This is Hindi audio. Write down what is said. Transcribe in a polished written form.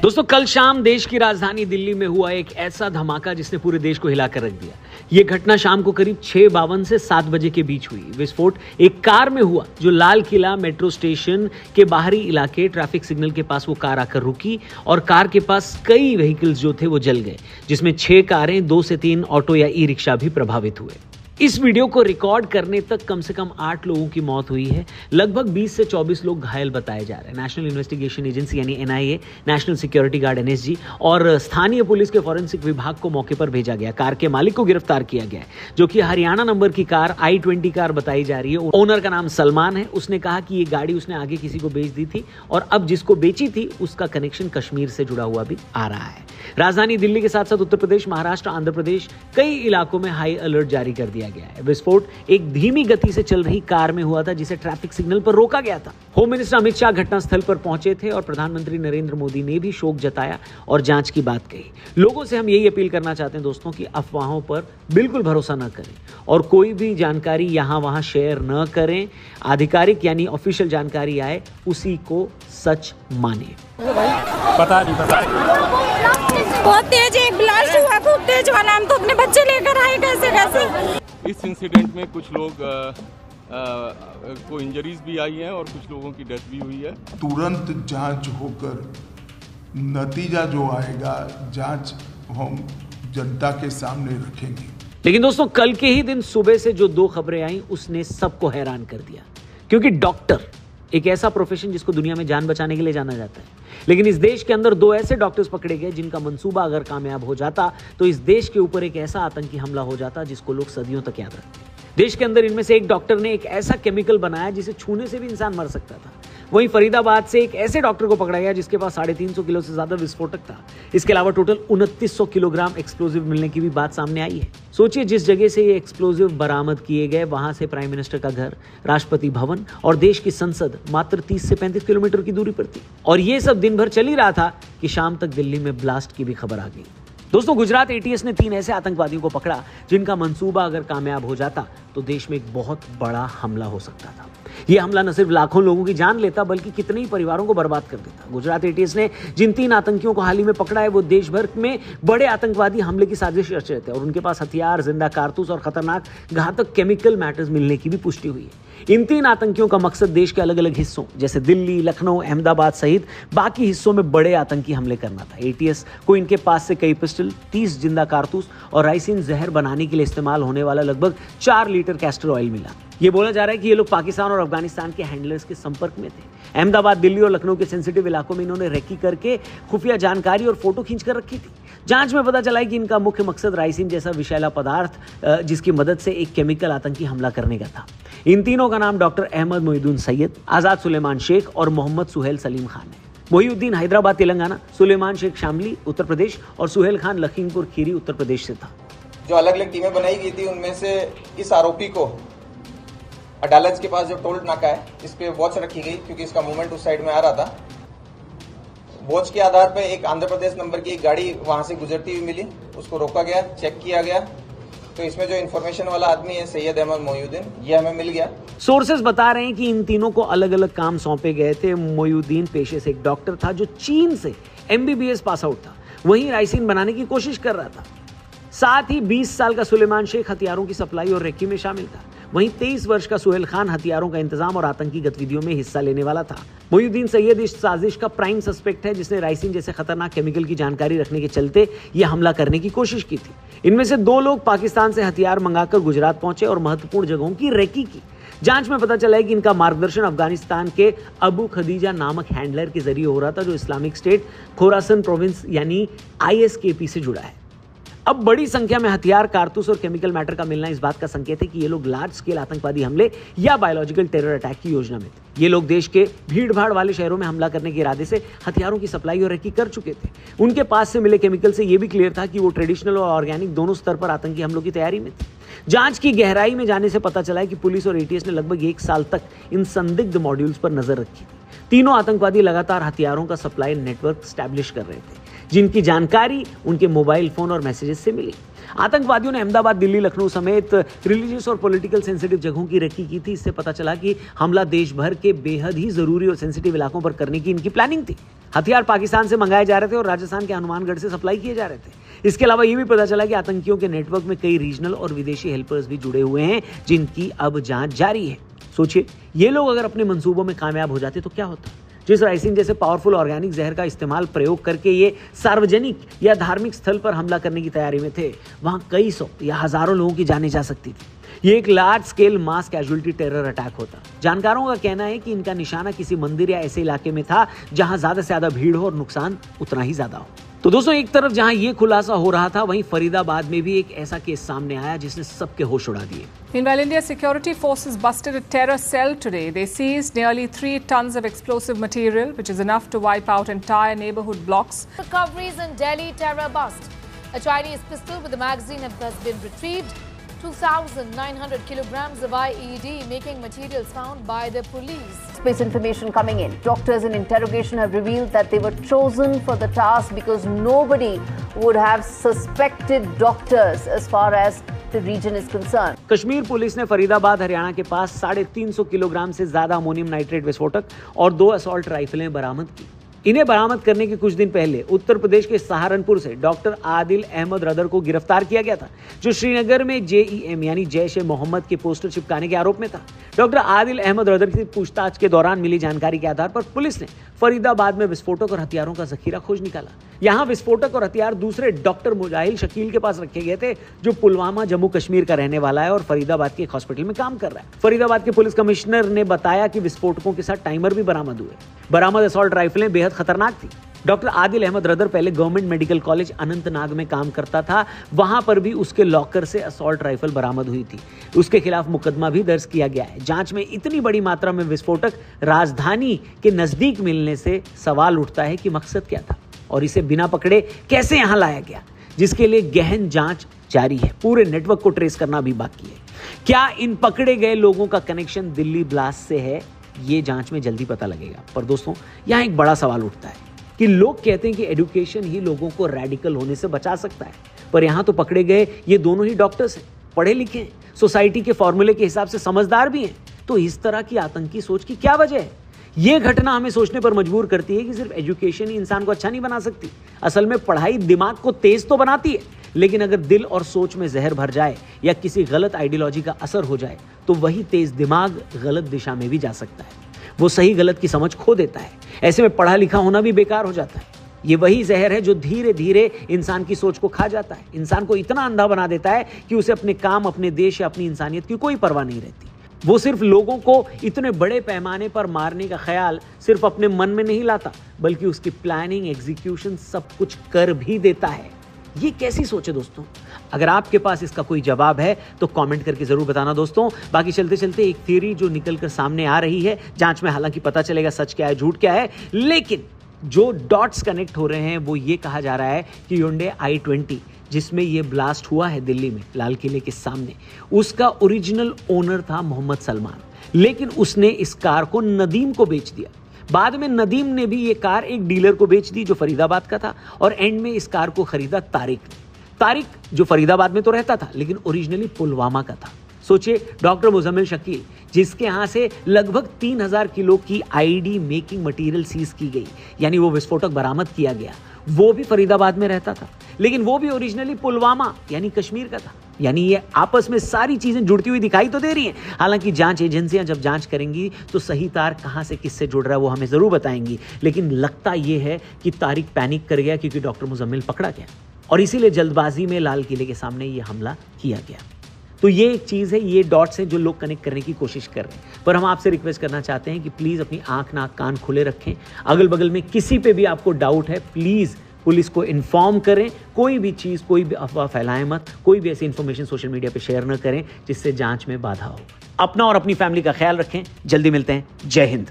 दोस्तों, कल शाम देश की राजधानी दिल्ली में हुआ एक ऐसा धमाका जिसने पूरे देश को हिलाकर रख दिया। ये घटना शाम को करीब 6:52 से 7 बजे के बीच हुई। विस्फोट एक कार में हुआ जो लाल किला मेट्रो स्टेशन के बाहरी इलाके ट्रैफिक सिग्नल के पास वो कार आकर रुकी और कार के पास कई व्हीकल्स जो थे वो जल गए, जिसमें 6 कारें, 2 से 3 ऑटो या ई रिक्शा भी प्रभावित हुए। इस वीडियो को रिकॉर्ड करने तक कम से कम 8 लोगों की मौत हुई है। लगभग 20 से 24 लोग घायल बताए जा रहे हैं। नेशनल इन्वेस्टिगेशन एजेंसी यानी NIA, national security guard NSG और स्थानीय पुलिस के फॉरेंसिक विभाग को मौके पर भेजा गया। कार के मालिक को गिरफ्तार किया गया है, जो कि हरियाणा नंबर की कार i20 कार बताई जा रही है। ओनर का नाम सलमान है। उसने कहा कि ये गाड़ी उसने आगे किसी को बेच दी थी और अब जिसको बेची थी उसका कनेक्शन कश्मीर से जुड़ा हुआ भी आ रहा है। राजधानी दिल्ली के साथ साथ उत्तर प्रदेश, महाराष्ट्र, आंध्र प्रदेश कई इलाकों में हाई अलर्ट जारी कर दिया गया है। विस्फोट एक धीमी गति से चल रही कार में हुआ था जिसे ट्रैफिक सिग्नल पर रोका गया था। होम मिनिस्टर अमित शाह घटनास्थल पर पहुंचे थे और प्रधानमंत्री नरेंद्र मोदी ने भी शोक जताया और जांच की बात कही। लोगों से हम यही अपील करना चाहते हैं दोस्तों कि अफवाहों पर बिल्कुल भरोसा न करें और कोई भी जानकारी यहां वहां शेयर न करें। आधिकारिक यानी ऑफिशियल जानकारी आए उसी को सच माने। पता बहुत तेज एक ब्लास्ट हुआ, खूब तेज वाला। हम तो अपने बच्चे लेकर आए कैसे। इस इंसिडेंट में कुछ लोग को इंजरीज भी आई हैं और कुछ लोगों की डेथ भी हुई है। तुरंत जांच होकर नतीजा जो आएगा, जांच हम जनता के सामने रखेंगे। लेकिन दोस्तों, कल के ही दिन सुबह से जो 2 खबरें आई उसने सबको हैरान कर दिया, क्योंकि डॉक्टर एक ऐसा प्रोफेशन जिसको दुनिया में जान बचाने के लिए जाना जाता है, लेकिन इस देश के अंदर 2 ऐसे डॉक्टर्स पकड़े गए जिनका मंसूबा अगर कामयाब हो जाता तो इस देश के ऊपर एक ऐसा आतंकी हमला हो जाता जिसको लोग सदियों तक याद रखते। देश के अंदर इनमें से एक डॉक्टर ने एक ऐसा केमिकल बनाया जिसे छूने से भी इंसान मर सकता था। वहीं फरीदाबाद से एक ऐसे डॉक्टर को पकड़ा गया जिसके पास 350 किलो से ज्यादा विस्फोटक था। इसके अलावा टोटल 2900 किलोग्राम एक्सप्लोजिव मिलने की भी बात सामने आई है। सोचिए, जिस जगह से ये एक्सप्लोजिव बरामद किए गए वहां से प्राइम मिनिस्टर का घर, राष्ट्रपति भवन और देश की संसद मात्र 30 से 35 किलोमीटर की दूरी पर थी। और ये सब दिन भर चल ही रहा था कि शाम तक दिल्ली में ब्लास्ट की भी खबर आ गई। दोस्तों, गुजरात ATS ने 3 ऐसे आतंकवादियों को पकड़ा जिनका मंसूबा अगर कामयाब हो जाता तो देश में एक बहुत बड़ा हमला हो सकता था। यह हमला न सिर्फ लाखों लोगों की जान लेता बल्कि कितने ही परिवारों को बर्बाद कर देता। गुजरात ATS ने जिन 3 आतंकियों को हाल ही में पकड़ा है वो देश भर में बड़े आतंकवादी हमले की साजिश रच रहे थे और उनके पास हथियार, जिंदा कारतूस और खतरनाक घातक केमिकल मैटर्स मिलने की भी पुष्टि हुई है। इन 3 आतंकियों का मकसद देश के अलग अलग हिस्सों जैसे दिल्ली, लखनऊ, अहमदाबाद सहित बाकी हिस्सों में बड़े आतंकी हमले करना था। ATS को इनके पास से कई पिस्टल, 30 जिंदा कारतूस और राइसिन जहर बनाने के लिए इस्तेमाल होने वाला लगभग 4 लीटर कैस्टर ऑयल मिला। ये बोला जा रहा है कि ये लोग पाकिस्तान और अफगानिस्तान के हैंडलर्स के संपर्क में थे। अहमदाबाद, दिल्ली और लखनऊ के सेंसिटिव इलाकों में इन्होंने रेकी करके खुफिया जानकारी और फोटो खींचकर रखी थी। जांच में पता चला है कि इनका मुख्य मकसद राइसिन जैसा विषैला पदार्थ जिसकी मदद से एक केमिकल आतंकी हमला करने का था। इन तीनों का नाम डॉक्टर अहमद मोहिउद्दीन सैयद, आजाद सुलेमान शेख और मोहम्मद सुहेल सलीम खान है। मोहिउद्दीन हैदराबाद तेलंगाना, सुलेमान शेख शामली उत्तर प्रदेश और सुहेल खान लखीमपुर खीरी उत्तर प्रदेश से था। जो अलग अलग टीमें बनाई गई थी उनमें से इस आरोपी को अदालत के पास जो टोल नाका है इस पे वॉच रखी गई, क्योंकि इसका मूवमेंट उस साइड में आ रहा था। वॉच के आधार पर एक आंध्र प्रदेश नंबर की एक गाड़ी वहां से गुजरती हुई मिली, उसको रोका गया, चेक किया गया तो इसमें जो इन्फॉर्मेशन वाला आदमी है सैयद अहमद मोहिउद्दीन, ये हमें मिल गया। सोर्सेज बता रहे हैं कि इन तीनों को अलग अलग काम सौंपे गए थे। मोहिउद्दीन पेशे से एक डॉक्टर था जो चीन से MBBS पास आउट था, वहीं राइसिन बनाने की कोशिश कर रहा था। साथ ही 20 साल का सुलेमान शेख हथियारों की सप्लाई और रेकी में शामिल था। वहीं 23 वर्ष का सुहेल खान हथियारों का इंतजाम और आतंकी गतिविधियों में हिस्सा लेने वाला था। मोहिउद्दीन सैयद इस साजिश का प्राइम सस्पेक्ट है जिसने राइसिन जैसे खतरनाक केमिकल की जानकारी रखने के चलते यह हमला करने की कोशिश की थी। इनमें से 2 लोग पाकिस्तान से हथियार मंगाकर गुजरात पहुंचे और महत्वपूर्ण जगहों की रेकी की। जांच में पता चला है कि इनका मार्गदर्शन अफगानिस्तान के अबू खदीजा नामक हैंडलर के जरिए हो रहा था, जो इस्लामिक स्टेट खोरासन प्रोविंस यानी ISKP से जुड़ा है। अब बड़ी संख्या में हथियार, कारतूस और केमिकल मैटर का मिलना इस बात का संकेत है कि ये लोग लार्ज स्केल आतंकवादी हमले या बायोलॉजिकल टेरर अटैक की योजना में थे। ये लोग देश के भीड़-भाड़ वाले शहरों में हमला करने के इरादे से हथियारों की सप्लाई और रेकी कर चुके थे। उनके पास से मिले केमिकल से यह भी क्लियर था कि वो ट्रेडिशनल और ऑर्गेनिक दोनों स्तर पर आतंकी हमलों की तैयारी में थे। जांच की गहराई में जाने से पता चला है कि पुलिस और ATS ने लगभग 1 साल तक इन संदिग्ध मॉड्यूल्स पर नजर रखी थी। तीनों आतंकवादी लगातार हथियारों का सप्लाई नेटवर्क स्टैब्लिश कर रहे थे। जिनकी जानकारी उनके मोबाइल फोन और मैसेजेस से मिली। आतंकवादियों ने अहमदाबाद, दिल्ली, लखनऊ समेत रिलीजियस और पॉलिटिकल सेंसिटिव जगहों की रेकी की थी। इससे पता चला कि हमला देश भर के बेहद ही जरूरी और सेंसिटिव इलाकों पर करने की इनकी प्लानिंग थी। हथियार पाकिस्तान से मंगाए जा रहे थे और राजस्थान के हनुमानगढ़ से सप्लाई किए जा रहे थे। इसके अलावा यह भी पता चला कि आतंकियों के नेटवर्क में कई रीजनल और विदेशी हेल्पर्स भी जुड़े हुए हैं, जिनकी अब जांच जारी है। सोचिए, ये लोग अगर अपने मंसूबों में कामयाब हो जाते तो क्या होता। जिस राइसिन जैसे पावरफुल ऑर्गेनिक जहर का इस्तेमाल प्रयोग करके ये सार्वजनिक या धार्मिक स्थल पर हमला करने की तैयारी में थे, वहां कई सौ या हजारों लोगों की जानें जा सकती थी। ये एक लार्ज स्केल मास कैजुअलिटी टेरर अटैक होता। जानकारों का कहना है कि इनका निशाना किसी मंदिर या ऐसे इलाके में था जहां ज्यादा से ज्यादा भीड़ हो और नुकसान उतना ही ज्यादा हो। तो दोस्तों, एक तरफ जहां ये खुलासा हो रहा था, वहीं फरीदाबाद में भी एक ऐसा केस सामने आया जिसने सबके होश उड़ा दिए। Meanwhile, India security forces busted a terror cell today. They seized nearly 3 tons of explosive material, which is enough to wipe out entire neighborhood blocks. Recoveries in Delhi terror bust. A Chinese pistol with a magazine has been retrieved. 2,900 kilograms of IED making materials found by the police. Space information coming in. Doctors in interrogation have revealed that they were chosen for the task because nobody would have suspected doctors as far as the region is concerned. Kashmir police ने फरीदाबाद, हरियाणा के पास 350 किलोग्राम से ज्यादा अमोनियम नाइट्रेट विस्फोटक और 2 असॉल्ट राइफलें बरामद की। इन्हें बरामद करने के कुछ दिन पहले उत्तर प्रदेश के सहारनपुर से डॉक्टर आदिल अहमद रदर को गिरफ्तार किया गया था, जो श्रीनगर में JEM यानी जैश ए मोहम्मद के पोस्टर चिपकाने के आरोप में था। डॉक्टर आदिल अहमद रदर की पूछताछ के दौरान मिली जानकारी के आधार पर पुलिस ने फरीदाबाद में विस्फोटक और हथियारों का जखीरा खोज निकाला। यहाँ विस्फोटक और हथियार दूसरे डॉक्टर मुजाहिल शकील के पास रखे गए थे, जो पुलवामा, जम्मू कश्मीर का रहने वाला है और फरीदाबाद के एक हॉस्पिटल में काम कर रहा है। फरीदाबाद के पुलिस कमिश्नर ने बताया कि विस्फोटकों के साथ टाइमर भी बरामद हुए। बरामद असॉल्ट राइफलें बेहद खतरनाक थी। डॉक्टर आदिल अहमद रदर पहले गवर्नमेंट मेडिकल कॉलेज अनंतनाग में काम करता था। वहां पर भी उसके लॉकर से असॉल्ट राइफल बरामद हुई थी। उसके खिलाफ मुकदमा भी दर्ज किया गया है। जांच में इतनी बड़ी मात्रा में विस्फोटक राजधानी के नजदीक मिलने से सवाल उठता है कि मकसद क्या था और इसे बिना पकड़े कैसे यहां लाया गया, जिसके लिए गहन जांच जारी है। पूरे नेटवर्क को ट्रेस करना भी बाकी है। क्या इन पकड़े गए लोगों का कनेक्शन दिल्ली ब्लास्ट से है, ये जांच में जल्दी पता लगेगा। पर दोस्तों, यहां एक बड़ा सवाल उठता है कि लोग कहते हैं कि एजुकेशन ही लोगों को रेडिकल होने से बचा सकता है, पर यहां तो पकड़े गए ये दोनों ही डॉक्टर्स हैं, पढ़े लिखे हैं, सोसाइटी के फॉर्मूले के हिसाब से समझदार भी हैं। तो इस तरह की आतंकी सोच की क्या वजह है? ये घटना हमें सोचने पर मजबूर करती है कि सिर्फ एजुकेशन ही इंसान को अच्छा नहीं बना सकती। असल में पढ़ाई दिमाग को तेज तो बनाती है, लेकिन अगर दिल और सोच में जहर भर जाए या किसी गलत आइडियोलॉजी का असर हो जाए तो वही तेज दिमाग गलत दिशा में भी जा सकता है। वो सही गलत की समझ खो देता है। ऐसे में पढ़ा लिखा होना भी बेकार हो जाता है। ये वही जहर है जो धीरे धीरे इंसान की सोच को खा जाता है, इंसान को इतना अंधा बना देता है कि उसे अपने काम, अपने देश या अपनी इंसानियत की कोई परवाह नहीं रहती। वो सिर्फ लोगों को इतने बड़े पैमाने पर मारने का ख्याल सिर्फ अपने मन में नहीं लाता, बल्कि उसकी प्लानिंग, एग्जीक्यूशन सब कुछ कर भी देता है। ये कैसी सोच है दोस्तों? अगर आपके पास इसका कोई जवाब है तो कमेंट करके जरूर बताना दोस्तों। बाकी चलते चलते एक थ्योरी जो निकल कर सामने आ रही है, जांच में हालांकि पता चलेगा सच क्या है झूठ क्या है, लेकिन जो डॉट्स कनेक्ट हो रहे हैं वो ये कहा जा रहा है कि Hyundai i20 जिसमें ये ब्लास्ट हुआ है दिल्ली में लाल किले के सामने, उसका ओरिजिनल ओनर था मोहम्मद सलमान, लेकिन उसने इस कार को नदीम को बेच दिया। बाद में नदीम ने भी ये कार एक डीलर को बेच दी जो फरीदाबाद का था, और एंड में इस कार को खरीदा तारिक ने। तारिक जो फरीदाबाद में तो रहता था लेकिन ओरिजिनली पुलवामा का था। सोचिए, डॉक्टर मुजम्मिल शकील जिसके यहाँ से लगभग 3000 किलो की आईडी मेकिंग मटेरियल सीज की गई, यानी वो विस्फोटक बरामद किया गया, वो भी फरीदाबाद में रहता था, लेकिन वो भी ओरिजिनली पुलवामा यानी कश्मीर का था। यानी ये आपस में सारी चीजें जुड़ती हुई दिखाई तो दे रही हैं। हालांकि जांच एजेंसियां जब जांच करेंगी तो सही तार कहां से किससे जुड़ रहा है वो हमें जरूर बताएंगी, लेकिन लगता ये है कि तारिक पैनिक कर गया क्योंकि डॉक्टर मुजम्मिल पकड़ा गया और इसीलिए जल्दबाजी में लाल किले के सामने ये हमला किया गया। तो ये एक चीज़ है, ये डॉट्स हैं जो लोग कनेक्ट करने की कोशिश कर रहे हैं। पर हम आपसे रिक्वेस्ट करना चाहते हैं कि प्लीज़ अपनी आंख, नाक, कान खुले रखें। अगल बगल में किसी पे भी आपको डाउट है, प्लीज़ पुलिस को इन्फॉर्म करें। कोई भी चीज़, कोई भी अफवाह फैलाएं मत, कोई भी ऐसी इन्फॉर्मेशन सोशल मीडिया पे शेयर न करें जिससे जांच में बाधा हो। अपना और अपनी फैमिली का ख्याल रखें। जल्दी मिलते हैं। जय हिंद।